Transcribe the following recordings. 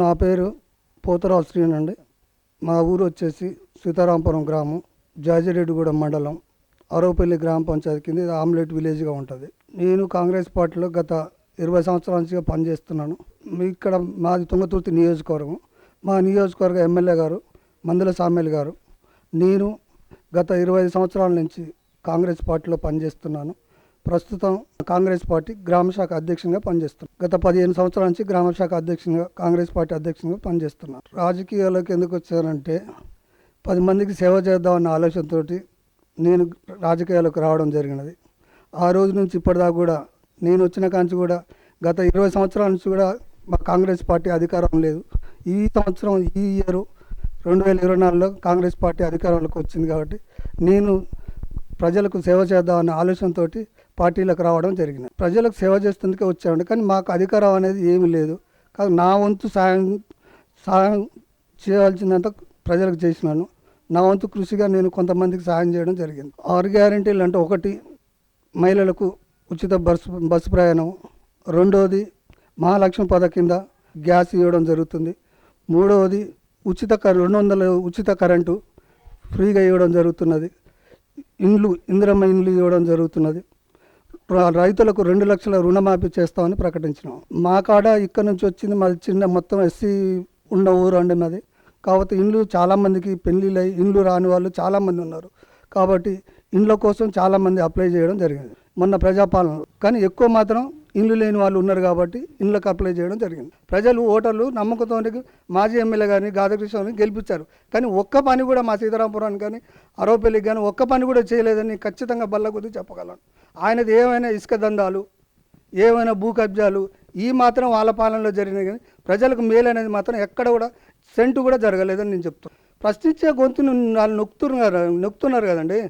నా పేరు పోతరాజు శ్రీను అండి. మా ఊరు వచ్చేసి సీతారాంపురం గ్రామం, జాజిరెడ్డిగూడెం మండలం, అరవపల్లి గ్రామ పంచాయతీ కింద ఆమ్లెట్ విలేజ్గా ఉంటుంది. నేను కాంగ్రెస్ పార్టీలో గత 20 సంవత్సరాల నుంచి పనిచేస్తున్నాను. ఇక్కడ మాది తుంగతుర్తి నియోజకవర్గం. మా నియోజకవర్గ ఎమ్మెల్యే గారు మందుల సామ్యాల్ గారు. నేను గత 25 సంవత్సరాల నుంచి కాంగ్రెస్ పార్టీలో పనిచేస్తున్నాను. ప్రస్తుతం కాంగ్రెస్ పార్టీ గ్రామశాఖ అధ్యక్షునిగా పనిచేస్తున్నాను. గత 15 సంవత్సరాల నుంచి గ్రామశాఖ అధ్యక్షునిగా కాంగ్రెస్ పార్టీ అధ్యక్షునిగా పనిచేస్తున్నాను. రాజకీయాల్లోకి ఎందుకు వచ్చానంటే 10 మందికి సేవ చేద్దామన్న ఆలోచనతో నేను రాజకీయాలకు రావడం జరిగినది. ఆ రోజు నుంచి ఇప్పటిదాకా కూడా నేను వచ్చిన కాంచి కూడా గత 20 సంవత్సరాల నుంచి కూడా మా కాంగ్రెస్ పార్టీ అధికారం లేదు. ఈ సంవత్సరం ఈ ఇయర్ 2024లో కాంగ్రెస్ పార్టీ అధికారంలోకి వచ్చింది కాబట్టి నేను ప్రజలకు సేవ చేద్దామన్న ఆలోచనతో పార్టీలకు రావడం జరిగింది. ప్రజలకు సేవ చేస్తుందుకే వచ్చామండి. కానీ మాకు అధికారం అనేది ఏమీ లేదు. కానీ నా వంతు సాయం చేయాల్సిందంతా ప్రజలకు చేసినాను. నా వంతు కృషిగా నేను కొంతమందికి సాయం చేయడం జరిగింది. 6 గ్యారెంటీలు అంటే, ఒకటి మహిళలకు ఉచిత బస్సు ప్రయాణం, రెండవది మహాలక్ష్మి పథకం కింద గ్యాస్ ఇవ్వడం జరుగుతుంది, మూడవది 200 ఉచిత కరెంటు ఫ్రీగా ఇవ్వడం జరుగుతున్నది, ఇందిరమ్మ ఇండ్లు ఇవ్వడం జరుగుతున్నది, రైతులకు 2 లక్షల రుణమాఫీ చేస్తామని ప్రకటించినాం. మా కాడ ఇక్కడ నుంచి వచ్చింది మాది చిన్న మొత్తం ఎస్సీ ఉన్న ఊరు అండి మాది. కాబట్టి ఇండ్లు చాలామందికి పెళ్ళిళ్ళై ఇండ్లు రాని వాళ్ళు చాలామంది ఉన్నారు. కాబట్టి ఇండ్ల కోసం చాలామంది అప్లై చేయడం జరిగింది మొన్న ప్రజాపాలనలో. కానీ ఎక్కువ మాత్రం ఇండ్లు లేని వాళ్ళు ఉన్నారు కాబట్టి ఇండ్లకు అప్లై చేయడం జరిగింది. ప్రజలు ఓటర్లు నమ్మకంతో మాజీ ఎమ్మెల్యే కానీ గాదకృష్ణని గెలిపించారు. కానీ ఒక్క పని కూడా మా సీతారాంపురానికి కానీ అరవపల్లికి కానీ ఒక్క పని కూడా చేయలేదని ఖచ్చితంగా బల్ల కొద్దీ చెప్పగలను. ఆయనది ఏమైనా ఇసుక దందాలు, ఏమైనా భూ కబ్జాలు ఈ మాత్రం వాళ్ళ పాలనలో జరిగినాయి. కానీ ప్రజలకు మేలు అనేది మాత్రం ఎక్కడ కూడా సెంటు కూడా జరగలేదని నేను చెప్తాను. ప్రశ్నించే గొంతును వాళ్ళు నొక్కుతున్నారు కదండి.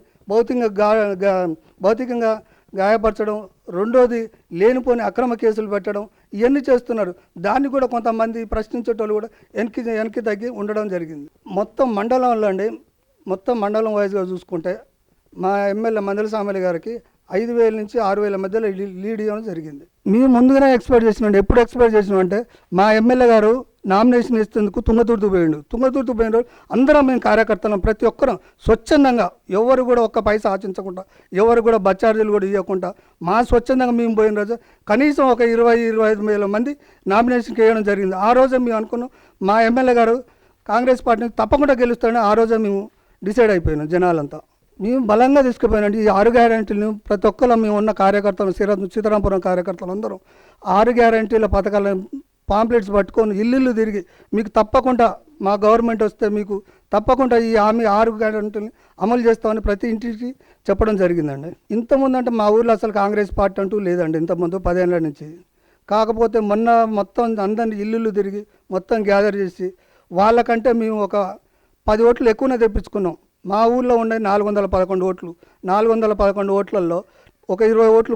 భౌతికంగా గాయపరచడం, రెండోది లేనిపోని అక్రమ కేసులు పెట్టడం, ఇవన్నీ చేస్తున్నారు. దాన్ని కూడా కొంతమంది ప్రశ్నించేటోళ్ళు కూడా వెనక్కి తగ్గి ఉండడం జరిగింది. మొత్తం మండలంలో అండి, మొత్తం మండలం వైజ్గా చూసుకుంటే మా ఎమ్మెల్యే మందుల సామ్యాల్ గారికి 5,000 నుంచి 6,000 మధ్యలో లీడ్ ఇవ్వడం జరిగింది. మేము ముందుగానే ఎక్స్పెక్ట్ చేసినాం. ఎప్పుడు ఎక్స్పెక్ట్ చేసినాం అంటే, మా ఎమ్మెల్యే గారు నామినేషన్ ఇస్తేందుకు తుంగతుర్తి పోయిండు. అందరం మేము కార్యకర్తలం ప్రతి ఒక్కరం స్వచ్ఛందంగా, ఎవరు కూడా ఒక్క పైసా ఆశించకుండా, ఎవరు కూడా బచ్చార్జీలు కూడా ఇవ్వకుండా మా స్వచ్ఛందంగా మేము పోయిన రోజు కనీసం ఒక 20-25 వేల మంది నామినేషన్కి వేయడం జరిగింది. ఆ రోజే మేము అనుకున్నాం మా ఎమ్మెల్యే గారు కాంగ్రెస్ పార్టీని తప్పకుండా గెలుస్తారని ఆ రోజే మేము డిసైడ్ అయిపోయినాం. జనాలంతా మేము బలంగా తీసుకుపోయినండి. ఈ 6 గ్యారెంటీలను ప్రతి ఒక్కరు మేము ఉన్న కార్యకర్తలు, సీతారాంపురం కార్యకర్తలు అందరం 6 గ్యారెంటీల పథకాలను పాంప్లెట్స్ పట్టుకొని ఇల్లు తిరిగి మీకు తప్పకుండా మా గవర్నమెంట్ వస్తే మీకు తప్పకుండా ఈ 6 గ్యారెంటీని అమలు చేస్తామని ప్రతి ఇంటికి చెప్పడం జరిగిందండి. ఇంతకుముందు అంటే మా ఊర్లో అసలు కాంగ్రెస్ పార్టీ అంటూ లేదండి. ఇంతకుముందు 10 ఏళ్ళ నుంచి. కాకపోతే మొన్న మొత్తం అందరినీ ఇల్లు తిరిగి మొత్తం గ్యాదర్ చేసి వాళ్ళకంటే మేము ఒక 10 ఓట్లు ఎక్కువనే తెప్పించుకున్నాం. మా ఊర్లో ఉండే 411 ఓట్లు. 411 ఓట్లలో ఒక 20 ఓట్లు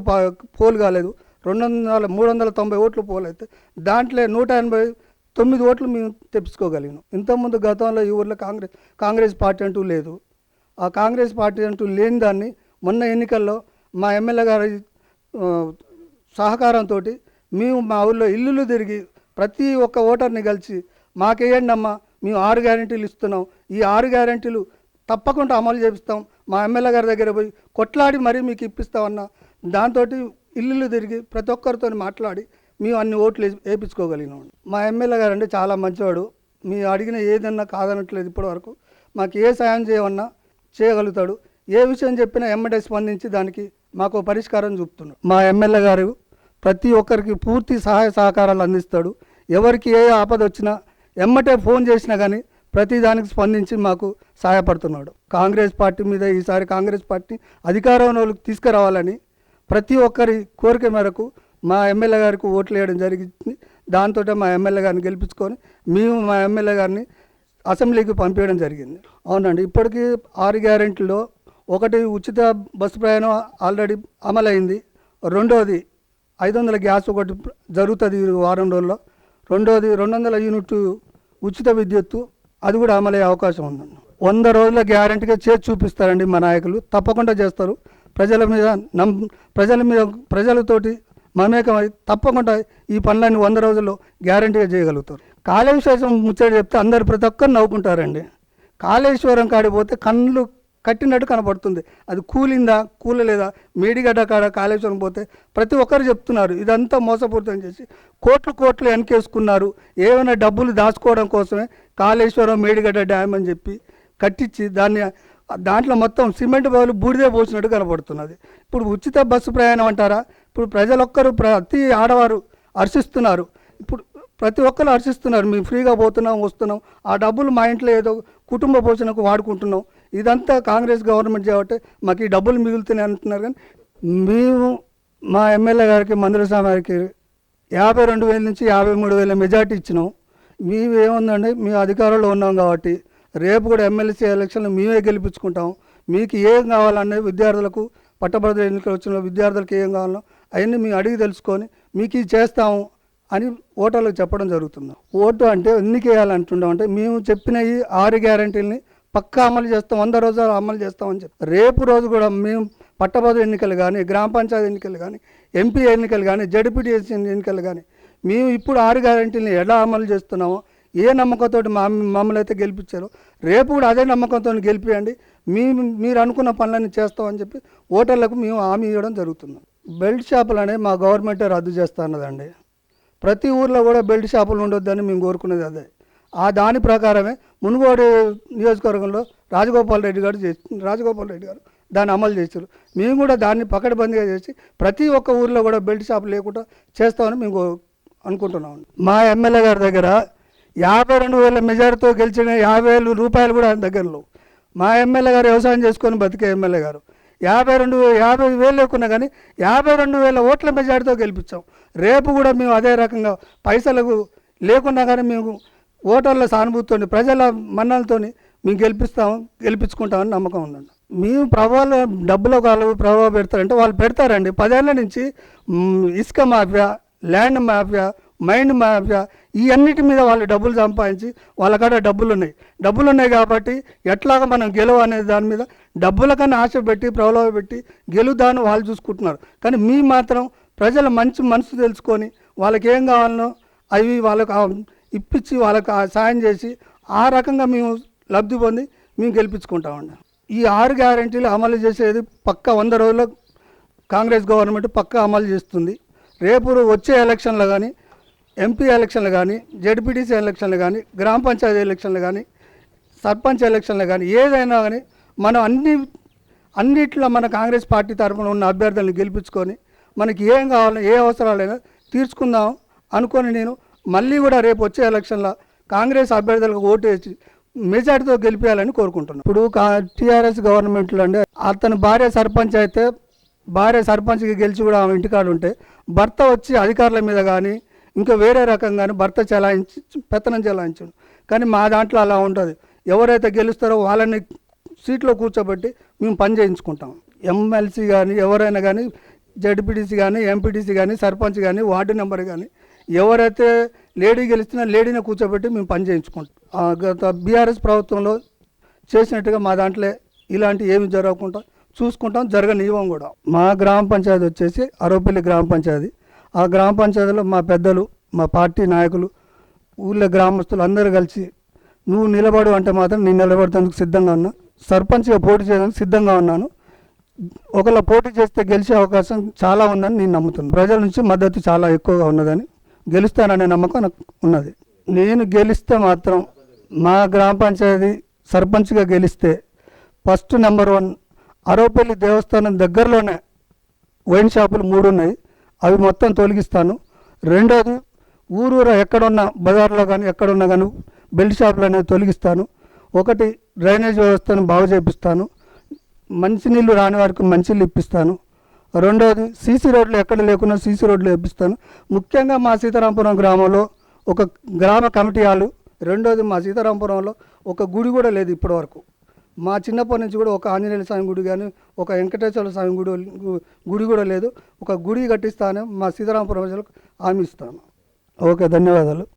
పోలు కాలేదు. 390 ఓట్లు పోలైతే దాంట్లో 189 ఓట్లు మేము తెప్పించుకోగలిగినాం. ఇంతకుముందు గతంలో ఈ ఊర్లో కాంగ్రెస్ పార్టీ అంటూ లేదు. ఆ కాంగ్రెస్ పార్టీ అంటూ లేని దాన్ని మొన్న ఎన్నికల్లో మా ఎమ్మెల్యే గారి సహకారంతో మేము మా ఊళ్ళో ఇల్లు తిరిగి ప్రతి ఒక్క ఓటర్ని కలిసి మాకేయండి అమ్మా, మేము 6 గ్యారెంటీలు ఇస్తున్నాం, ఈ 6 గ్యారెంటీలు తప్పకుండా అమలు చేపిస్తాం, మా ఎమ్మెల్యే గారి దగ్గర పోయి కొట్లాడి మరీ మీకు ఇప్పిస్తామన్న దాంతో ఇల్లు తిరిగి ప్రతి ఒక్కరితో మాట్లాడి మేము అన్ని ఓట్లు వేయించుకోగలిగినాం. మా ఎమ్మెల్యే గారు అంటే చాలా మంచివాడు. మీ అడిగిన ఏదన్నా కాదనట్లేదు. ఇప్పటివరకు మాకు ఏ సాయం చేయమన్నా చేయగలుగుతాడు. ఏ విషయం చెప్పినా ఎమ్మటే స్పందించి దానికి మాకు పరిష్కారం చూపుతున్నాడు. మా ఎమ్మెల్యే గారు ప్రతి ఒక్కరికి పూర్తి సహాయ సహకారాలు అందిస్తాడు. ఎవరికి ఏ ఆపద వచ్చినా ఎమ్మటే ఫోన్ చేసినా కానీ ప్రతి దానికి స్పందించి మాకు సహాయపడుతున్నాడు. కాంగ్రెస్ పార్టీ మీద ఈసారి కాంగ్రెస్ పార్టీ అధికారంలోకి తీసుకురావాలని ప్రతి ఒక్కరి కోరిక మేరకు మా ఎమ్మెల్యే గారికి ఓట్లు వేయడం జరిగింది. దాంతో మా ఎమ్మెల్యే గారిని గెలిపించుకొని మేము మా ఎమ్మెల్యే గారిని అసెంబ్లీకి పంపించడం జరిగింది. అవునండి, ఇప్పటికీ 6 గ్యారెంటీలో ఒకటి ఉచిత బస్సు ప్రయాణం ఆల్రెడీ అమలైంది. రెండోది 500 గ్యాస్ ఒకటి జరుగుతుంది వారం రోజుల్లో. రెండోది 200 యూనిట్ ఉచిత విద్యుత్తు, అది కూడా అమలయ్యే అవకాశం ఉందండి. 100 రోజుల గ్యారెంటీగా చేసి చూపిస్తారండి మా నాయకులు. తప్పకుండా చేస్తారు. ప్రజలతోటి మమేకమై తప్పకుండా ఈ పనులన్నీ 100 రోజుల్లో గ్యారెంటీగా చేయగలుగుతారు. కాళేశ్వరం ముచ్చట చెప్తే అందరు ప్రతి ఒక్కరు నవ్వుకుంటారండి. కాళేశ్వరం కాడికి పోతే కళ్ళు కట్టినట్టు కనపడుతుంది. అది కూలిందా కూలలేదా, మేడిగడ్డ కాడ కాళేశ్వరం పోతే ప్రతి ఒక్కరు చెప్తున్నారు ఇదంతా మోసపూరితం చేసి కోట్లు వెనకేసుకున్నారు, ఏమైనా డబ్బులు దాచుకోవడం కోసమే కాళేశ్వరం మేడిగడ్డ డ్యామ్ అని చెప్పి కట్టించి దాంట్లో మొత్తం సిమెంట్ బదులు బూడిదే పోసినట్టు కనపడుతున్నది. ఇప్పుడు ఉచిత బస్సు ప్రయాణం అంటారా, ఇప్పుడు ప్రజలొక్కరు ప్రతి ఆడవారు హర్షిస్తున్నారు. ఇప్పుడు ప్రతి ఒక్కరు హర్షిస్తున్నారు, మేము ఫ్రీగా పోతున్నాం వస్తున్నాం, ఆ డబ్బులు మా ఇంట్లో ఏదో కుటుంబ పోషణకు వాడుకుంటున్నాం. ఇదంతా కాంగ్రెస్ గవర్నమెంట్ కాబట్టి మాకు ఈ డబ్బులు మిగులుతున్నాయి అంటున్నారు. కానీ మేము మా ఎమ్మెల్యే గారికి మందుల స్వామికి 52,000 నుంచి 53,000 మెజార్టీ ఇచ్చినాం. మేము ఏముందండి, మేము అధికారంలో ఉన్నాం కాబట్టి రేపు కూడా ఎమ్మెల్సీ ఎలక్షన్లు మేమే గెలిపించుకుంటాం. మీకు ఏం కావాలనే విద్యార్థులకు పట్టభద్రుల ఎన్నికలు వచ్చిన విద్యార్థులకు ఏం కావాలో అవన్నీ మేము అడిగి తెలుసుకొని మీకు ఇది చేస్తాము అని ఓటర్లకు చెప్పడం జరుగుతుంది. ఓటు అంటే ఎన్నిక వేయాలంటున్నాం అంటే మేము చెప్పిన ఈ 6 గ్యారంటీలని పక్కా అమలు చేస్తాం, 100 రోజులు అమలు చేస్తామని చెప్పి రేపు రోజు కూడా మేము పట్టభద్రుల ఎన్నికలు కానీ, గ్రామ పంచాయతీ ఎన్నికలు కానీ, ఎంపీ ఎన్నికలు కానీ, జడ్పీటీసీ ఎన్నికలు కానీ మేము ఇప్పుడు 6 గ్యారంటీలని ఎలా అమలు చేస్తున్నామో, ఏ నమ్మకంతో మమ్మల్ని అయితే గెలిపించారో రేపు కూడా అదే నమ్మకంతో గెలిపియండి, మీరు అనుకున్న పనులన్నీ చేస్తామని చెప్పి ఓటర్లకు మేము హామీ ఇవ్వడం జరుగుతుంది. బెల్ట్ షాపులు అనేవి మా గవర్నమెంటే రద్దు చేస్తా అన్నదండి. ప్రతి ఊర్లో కూడా బెల్ట్ షాపులు ఉండొద్దని మేము కోరుకునేది అదే. దాని ప్రకారమే మునుగోడు నియోజకవర్గంలో రాజగోపాల్ రెడ్డి గారు దాన్ని అమలు చేశారు. మేము కూడా దాన్ని పకడ్బందీగా చేసి ప్రతి ఒక్క ఊర్లో కూడా బెల్ట్ షాప్ లేకుండా చేస్తామని మేము అనుకుంటున్నాం. మా ఎమ్మెల్యే గారి దగ్గర 52,000 మెజార్టీతో గెలిచిన 50,000 రూపాయలు కూడా ఆయన దగ్గరలో. మా ఎమ్మెల్యే గారు వ్యవసాయం చేసుకొని బతికే ఎమ్మెల్యే గారు 50,000 లేకున్నా కానీ 52,000 ఓట్ల మెజార్టీతో గెలిపించాం. రేపు కూడా మేము అదే రకంగా పైసలకు లేకున్నా కానీ మేము ఓటర్ల సానుభూతితో ప్రజల మన్నలతో మేము గెలిపించుకుంటామని నమ్మకం ఉందండి. మేము డబ్బుల వాళ్ళు ప్రభావం పెడతారంటే వాళ్ళు పెడతారండి. 10 ఏళ్ల నుంచి ఇసుక mafia, land mafia, mind mafia ఇవన్నిటి మీద వాళ్ళు డబ్బులు సంపాదించి వాళ్ళ కాడ డబ్బులు ఉన్నాయి కాబట్టి ఎట్లాగా మనం గెలువ అనే దాని మీద డబ్బుల కన్నా ఆశ పెట్టి ప్రలోభ పెట్టి గెలుదాన్ని వాళ్ళు చూసుకుంటున్నారు. కానీ మీ మాత్రం ప్రజల మంచి మనసు తెలుసుకొని వాళ్ళకి ఏం కావాలనో అవి వాళ్ళకు ఇప్పించి వాళ్ళకు సాయం చేసి ఆ రకంగా మేము లబ్ధి పొంది మేము గెలిపించుకుంటామండి. ఈ 6 గ్యారెంటీలు అమలు చేసేది పక్కా 100 రోజుల్లో కాంగ్రెస్ గవర్నమెంట్ పక్కా అమలు చేస్తుంది. రేపు వచ్చే ఎలక్షన్లు కానీ, ఎంపీ ఎలక్షన్లు కానీ, జడ్పీటీసీ ఎలక్షన్లు కానీ, గ్రామ పంచాయతీ ఎలక్షన్లు కానీ, సర్పంచ్ ఎలక్షన్లు కానీ ఏదైనా కానీ మనం అన్నిట్లో మన కాంగ్రెస్ పార్టీ తరఫున ఉన్న అభ్యర్థులను గెలిపించుకొని మనకి ఏం కావాలో ఏ అవసరాలైనా తీర్చుకుందాం అనుకొని నేను మళ్ళీ కూడా రేపు వచ్చే ఎలక్షన్లో కాంగ్రెస్ అభ్యర్థులకు ఓటు వేసి మెజార్టీతో గెలిపేయాలని కోరుకుంటున్నాను. ఇప్పుడు టీఆర్ఎస్ గవర్నమెంట్లో అండి అతని భార్య సర్పంచ్ అయితే భార్య సర్పంచ్కి గెలిచి కూడా ఆమె ఇంటికాడు ఉంటే భర్త వచ్చి అధికారుల మీద కానీ ఇంకా వేరే రకంగానే భర్త పెత్తనం చెలాయించండు. కానీ మా దాంట్లో అలా ఉంటుంది. ఎవరైతే గెలుస్తారో వాళ్ళని సీట్లో కూర్చోబెట్టి మేము పని చేయించుకుంటాం. ఎమ్మెల్సీ కానీ ఎవరైనా కానీ, జడ్పీటీసీ కానీ, ఎంపీటీసీ కానీ, సర్పంచ్ కానీ, వార్డు నెంబర్ కానీ ఎవరైతే లేడీ గెలిచినా లేడీని కూర్చోబెట్టి మేము పని చేయించుకుంటాం. గత బీఆర్ఎస్ ప్రభుత్వంలో చేసినట్టుగా మా దాంట్లో ఇలాంటి ఏమి జరగకుండా చూసుకుంటాం, జరగనివ్వం కూడా. మా గ్రామ పంచాయతీ వచ్చేసి అరవపల్లి గ్రామ పంచాయతీ. ఆ గ్రామ పంచాయతీలో మా పెద్దలు, మా పార్టీ నాయకులు, ఊళ్ళో గ్రామస్తులు అందరూ కలిసి నువ్వు నిలబడు అంటే మాత్రం నేను నిలబడేందుకు సిద్ధంగా ఉన్నా. సర్పంచ్గా పోటీ చేయడానికి సిద్ధంగా ఉన్నాను. ఒకవేళ పోటీ చేస్తే గెలిచే అవకాశం చాలా ఉందని నేను నమ్ముతున్నాను. ప్రజల నుంచి మద్దతు చాలా ఎక్కువగా ఉన్నదని, గెలుస్తాననే నమ్మకం నాకు ఉన్నది. నేను గెలిస్తే మాత్రం మా గ్రామ పంచాయతీ సర్పంచ్గా గెలిస్తే ఫస్ట్ నెంబర్ 1 అరవపల్లి దేవస్థానం దగ్గరలోనే వైన్ షాపులు 3 ఉన్నాయి, అవి మొత్తం తొలగిస్తాను. రెండోది ఊరూర ఎక్కడున్న బజార్లో కానీ ఎక్కడున్నా కానీ బెల్ట్ షాపులు అనేవి తొలగిస్తాను. ఒకటి డ్రైనేజ్ వ్యవస్థను బాగు చేపిస్తాను. మంచినీళ్ళు రాని వారికి మంచినీళ్ళు ఇప్పిస్తాను. రెండోది సీసీ రోడ్లు ఎక్కడ లేకున్నా సీసీ రోడ్లు వేపిస్తాను. ముఖ్యంగా మా సీతారాంపురం గ్రామంలో ఒక గ్రామ కమిటీ హాలు, రెండోది మా సీతారాంపురంలో ఒక గుడి కూడా లేదు ఇప్పటివరకు. మా చిన్నప్పటి నుంచి కూడా ఒక ఆంజనేయ స్వామి గుడి కానీ, ఒక వెంకటేశ్వర స్వామి గుడి కూడా లేదు. ఒక గుడి కట్టిస్తాను మా సీతారాంపురం ప్రజలకు హామీ ఇస్తాను. ఓకే, ధన్యవాదాలు.